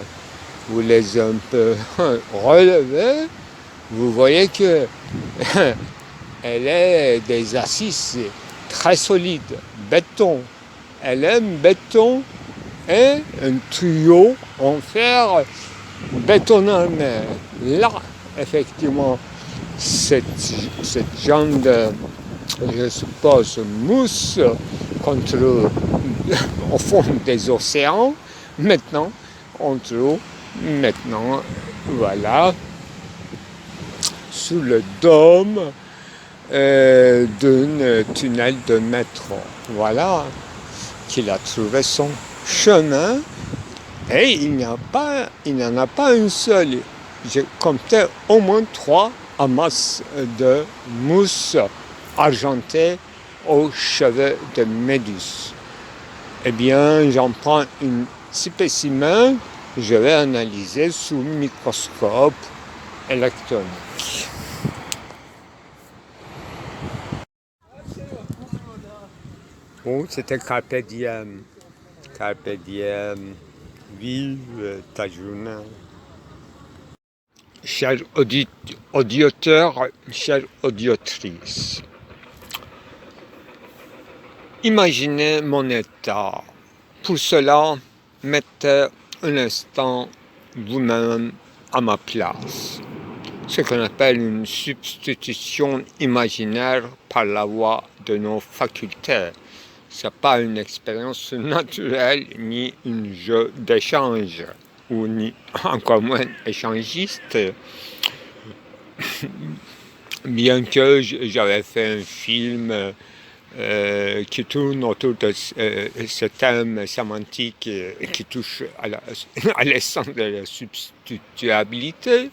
Vous les un peu relevez, vous voyez que elle est des assises très solides, béton. Elle aime béton et un tuyau en fer bétonné. Là, effectivement, cette genre je suppose, mousse contre au fond des océans. Maintenant, on trouve maintenant, voilà, sous le dôme d'un tunnel de métro. Voilà qu'il a trouvé son chemin et il n'y en a pas une seule. J'ai compté au moins 3 amasses de mousse argentée aux cheveux de méduse. Eh bien, j'en prends un spécimen, je vais analyser sous microscope électronique. Bon, c'était Carpe Diem. Carpe Diem, vive ta journée. Chers auditeurs, chères auditrices, imaginez mon état. Pour cela, mettez un instant vous-même à ma place. Ce qu'on appelle une substitution imaginaire par la voie de nos facultés. Ce n'est pas une expérience naturelle ni un jeu d'échange, ou ni encore moins échangiste. Bien que j'avais fait un film qui tourne autour de ce thème sémantique qui touche à l'essence de la substituabilité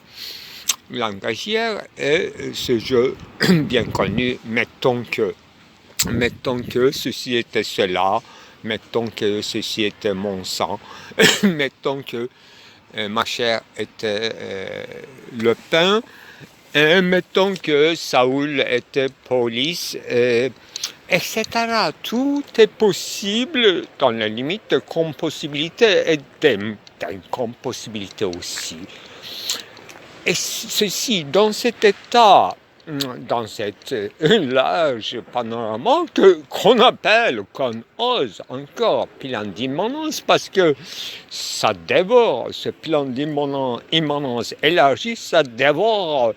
langagière, et ce jeu bien connu, mettons que ceci était cela, mettons que ceci était mon sang, mettons que ma chair était le pain, et mettons que Saoul était police, etc. Tout est possible dans la limite de compossibilité et d'incompossibilité aussi. Et ceci, dans cet état, dans cette large panorama qu'on appelle, qu'on ose encore plan d'immanence, parce que ça dévore, ce plan d'immanence élargi, ça dévore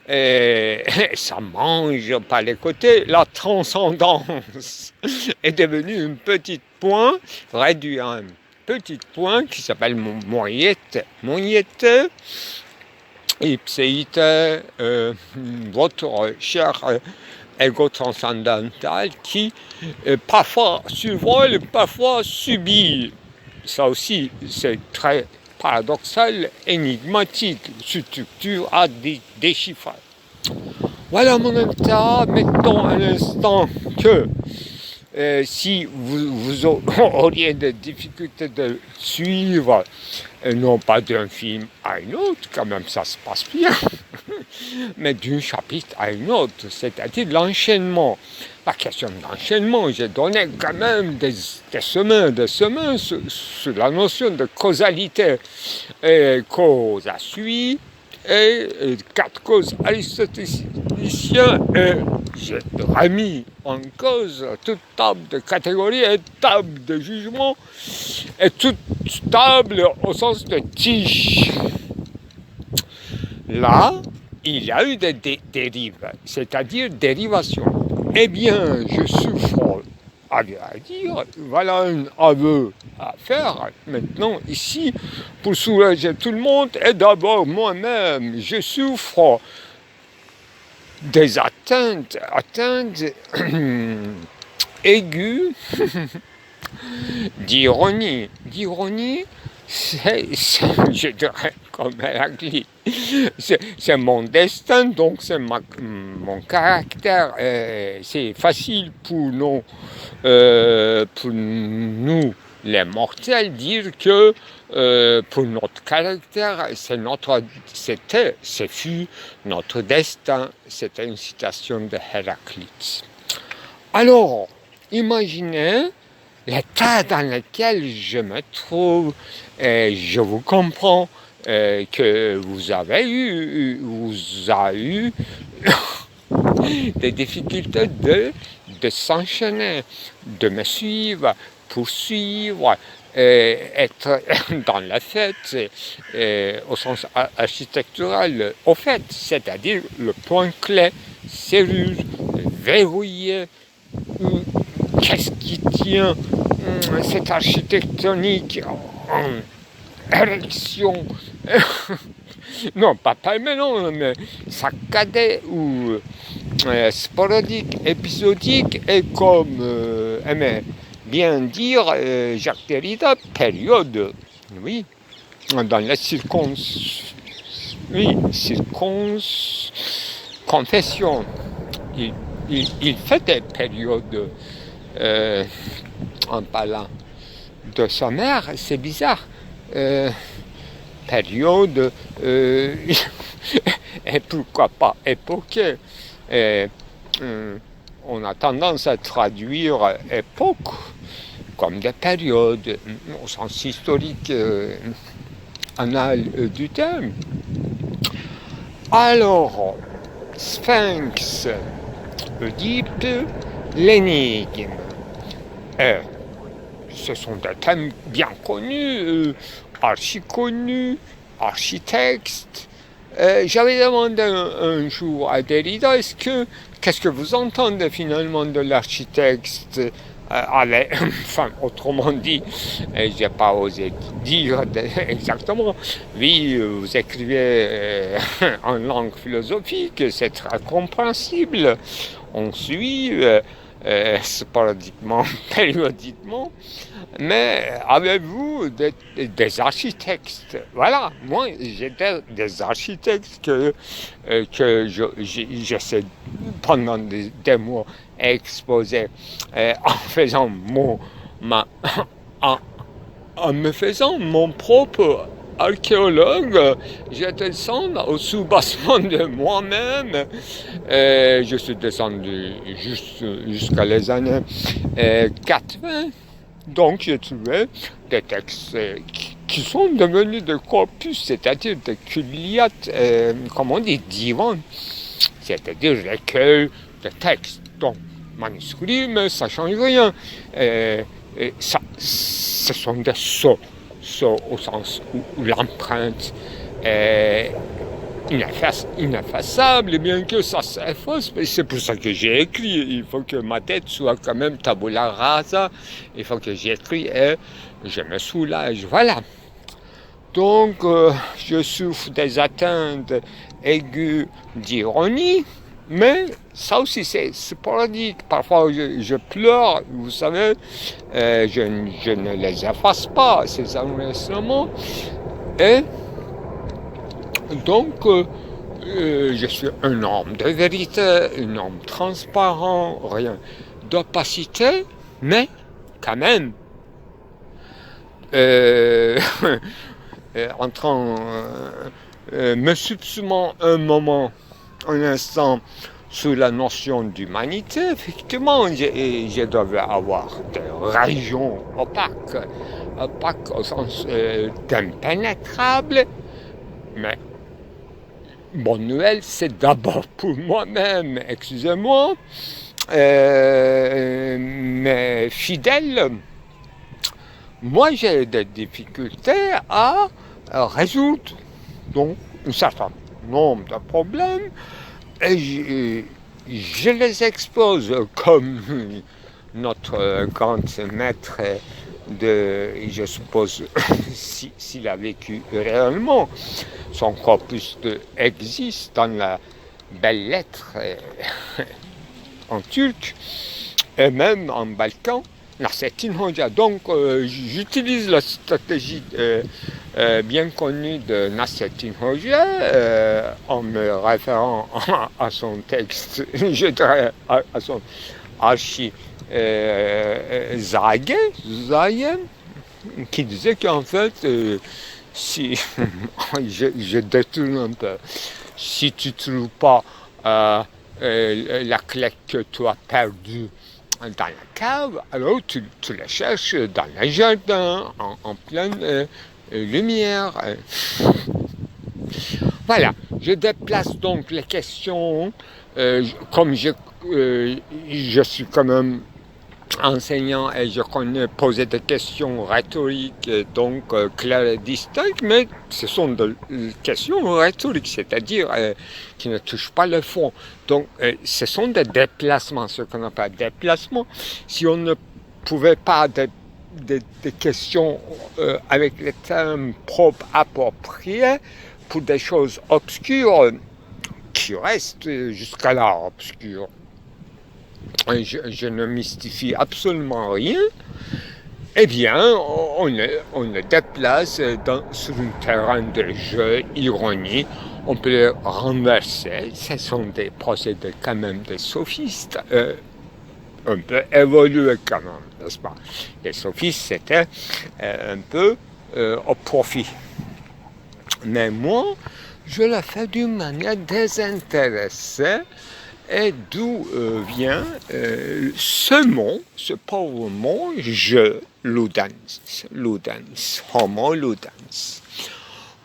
et ça mange par les côtés. La transcendance est devenue un petit point réduit à un petit point qui s'appelle moyette. Ipséité, votre cher ego transcendantal qui parfois survole, parfois subit. Ça aussi, c'est très paradoxal, énigmatique, structure à déchiffrer. Voilà mon état. Mettons à l'instant que si vous auriez des difficultés de suivre, non pas d'un film à un autre, quand même ça se passe bien, mais d'un chapitre à un autre, c'est-à-dire l'enchaînement. La question de l'enchaînement, j'ai donné quand même des semaines sur la notion de causalité, cause à suivre, et 4 causes aristotéliciennes, et j'ai remis en cause toute table de catégorie et table de jugement, et toute table au sens de tige. Là, il y a eu des dérives, c'est-à-dire dérivation. Eh bien, je souffre, à dire, voilà un aveu à faire maintenant ici pour soulager tout le monde, et d'abord moi-même, je souffre des atteintes aiguës d'ironie. Je dirais comme Héraclite, c'est mon destin, donc c'est mon caractère. C'est facile pour nous les mortels dire que pour notre caractère, ce fut notre destin. C'était une citation de Héraclite. Alors, imaginez l'état dans lequel je me trouve, et je vous comprends que vous avez eu des difficultés de s'enchaîner, de me suivre, poursuivre, être dans la fête, au sens architectural, au fait, c'est-à-dire le point clé, serrure, verrouiller qu'est-ce qui tient cette architectonique en érection. Non, pas permanent, mais saccadé ou sporadique, épisodique, et comme aimait bien dire Jacques Derrida, période. Oui, dans la confession. Il fait des périodes en parlant de sa mère, c'est bizarre. Période et pourquoi pas époque. On a tendance à traduire époque comme des périodes au sens historique anal du terme. Alors, Sphinx, Oedipe, l'énigme. Ce sont des thèmes bien connus, archi connus, architextes. J'avais demandé un jour à Derrida, qu'est-ce que vous entendez finalement de l'architecte enfin, autrement dit, je n'ai pas osé dire exactement, oui, vous écrivez en langue philosophique, c'est très compréhensible, on suit sporadiquement, périodiquement, mais avez-vous des architectes? Voilà, moi j'ai des architectes que j'essaie pendant des mois exposer en faisant en me faisant mon propre archéologue, je descends au soubassement de moi-même. Je suis descendu jusqu'à les années 80. Donc j'ai trouvé des textes qui sont devenus des corpus, c'est-à-dire des kulliyat, comme on dit, divans, c'est-à-dire recueils de textes. Donc, manuscrits, mais ça ne change rien. Ce sont des sceaux au sens où l'empreinte est ineffaçable, et bien que ça s'efface, c'est pour ça que j'ai écrit. Il faut que ma tête soit quand même tabula rasa, il faut que j'écris et je me soulage. Voilà. Donc, je souffre des atteintes aiguës d'ironie, mais ça aussi c'est sporadique. Parfois je pleure, vous savez, je ne les efface pas, ces enregistrements. Et donc, je suis un homme de vérité, un homme transparent, rien d'opacité, mais quand même, en train me subsumant un moment, un instant, sous la notion d'humanité, effectivement, je devais avoir des régions opaques au sens d'impénétrable, mais bonne nouvelle, c'est d'abord pour moi-même, excusez-moi, mais fidèle, moi j'ai des difficultés à résoudre, donc un certain nombre de problèmes, et je les expose comme notre grand maître je suppose, s'il a vécu réellement, son corpus existe dans la belle lettre en turc, et même en balkan, Nasrettin Hoca. Donc j'utilise la stratégie bien connue de Nasrettin Hoca en me référant à son texte, je dirais à son archi Zayen, qui disait qu'en fait, si je détourne un peu, si tu ne trouves pas la clé que tu as perdue dans la cave, alors tu la cherches dans le jardin, en pleine lumière. Voilà, je déplace donc les questions, comme je suis quand même enseignants, et je connais, poser des questions rhétoriques, donc claires et distinctes, mais ce sont des questions rhétoriques, c'est-à-dire qui ne touchent pas le fond. Donc ce sont des déplacements, ce qu'on appelle déplacements. Si on ne pouvait pas des questions avec les termes propres appropriés pour des choses obscures qui restent jusqu'à là obscures. Je ne mystifie absolument rien. Eh bien, on le déplace sur un terrain de jeu, ironie. On peut le renverser. Ce sont des procédés quand même des sophistes. Un peu évolué quand même, n'est-ce pas? Les sophistes, c'était un peu au profit. Mais moi, je le fais d'une manière désintéressée. Et d'où vient ce mot, ce pauvre mot, je, ludens, homo ludens.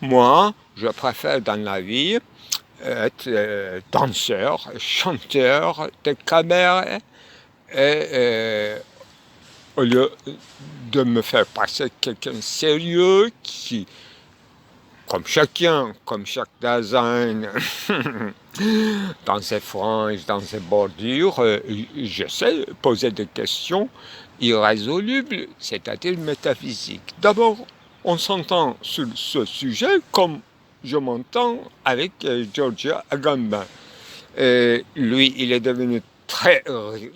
Moi, je préfère dans la vie être danseur, chanteur de cabaret, et au lieu de me faire passer quelqu'un sérieux qui, comme chaque design, dans ses franges, dans ses bordures, je sais poser des questions irrésolubles, c'est-à-dire métaphysiques. D'abord, on s'entend sur ce sujet comme je m'entends avec Giorgio Agamben. Lui, il est devenu très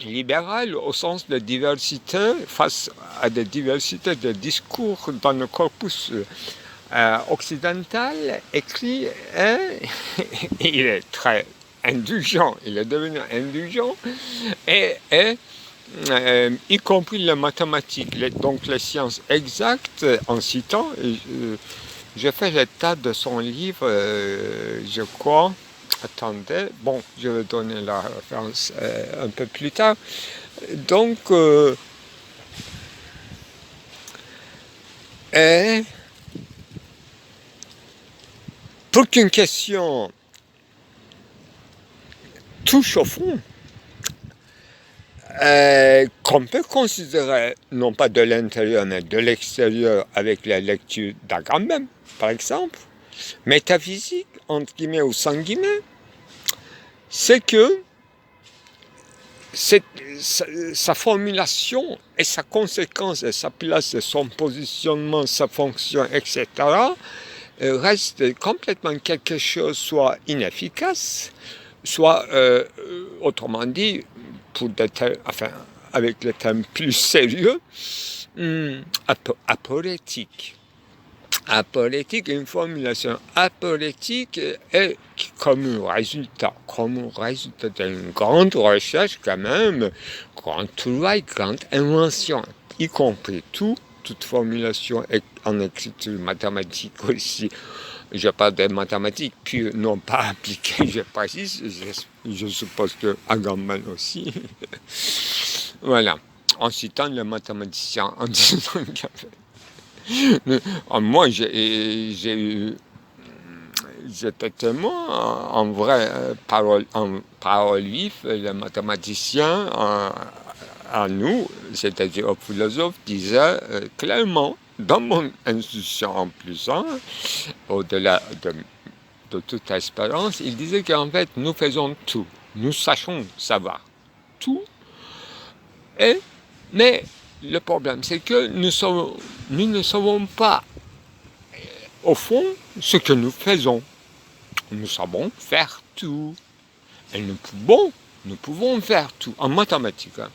libéral au sens de diversité, face à des diversités de discours dans le corpus occidental écrit, il est très indulgent, il est devenu indulgent, et y compris les mathématiques, donc les sciences exactes, en citant, je fais l'état de son livre, je crois, attendez, bon, je vais donner la référence un peu plus tard, donc, pour qu'une question touche au fond, qu'on peut considérer, non pas de l'intérieur, mais de l'extérieur, avec la lecture d'Agamben, par exemple, métaphysique, entre guillemets ou sans guillemets, c'est que sa formulation et sa conséquence, et sa place, son positionnement, sa fonction, etc., reste complètement quelque chose soit inefficace, soit, autrement dit, avec les termes plus sérieux, aporétique. Aporétique, une formulation aporétique est comme résultat d'une grande recherche quand même, grand travail, grande invention, y compris toute formulation en écriture mathématique aussi. Je parle des mathématiques pures, non pas appliquées, je précise, je suppose que Agamben aussi. Voilà, en citant le mathématicien, en disant qu'il y avait... Moi, j'étais témoin en vrai parole vive, le mathématicien à nous, c'est-à-dire aux philosophes, disait clairement, dans mon institution en plus, au-delà de toute espérance, il disait qu'en fait, nous faisons tout, nous sachons savoir tout, mais le problème, c'est que nous ne savons pas, au fond, ce que nous faisons. Nous savons faire tout. Et nous pouvons faire tout, en mathématiques. Hein.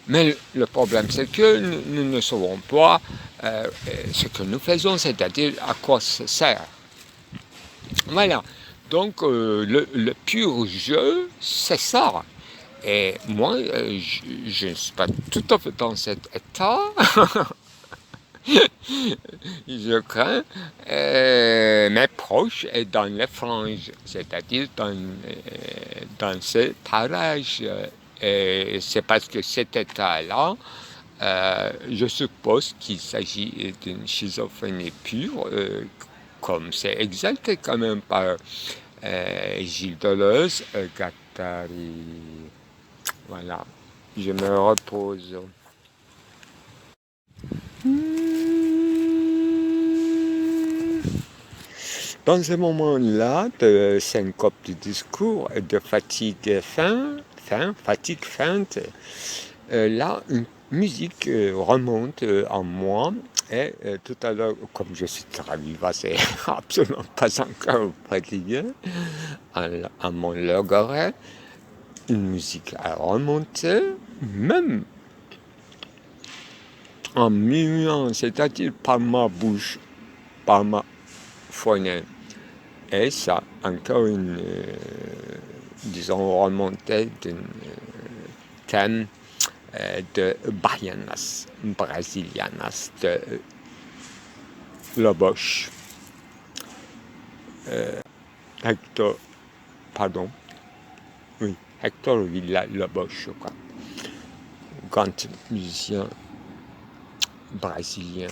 Mais le problème, c'est que nous ne savons pas ce que nous faisons, c'est-à-dire à quoi ça sert. Voilà. Donc, le pur jeu, c'est ça. Et moi, je ne suis pas tout à fait dans cet état. Je crains mes proches et dans les franges, c'est-à-dire dans ces parages. Et c'est parce que cet état-là, je suppose qu'il s'agit d'une schizophrénie pure, comme c'est exalté quand même par Gilles Deleuze, Guattari. Voilà. je me repose. Dans ce moment-là de syncope du discours et de fatigue feinte, là, une musique remonte en moi. Et tout à l'heure, comme je suis très vivace, absolument pas encore fatigué, à mon logoré, une musique a remonté, même en muant, c'est-à-dire par ma bouche, par ma phonème. Et ça, encore une, disons, remontée d'un thème de Baianas, Brasilianas, de Lobos. Hector Villa-Lobos, je crois. Grand musicien brésilien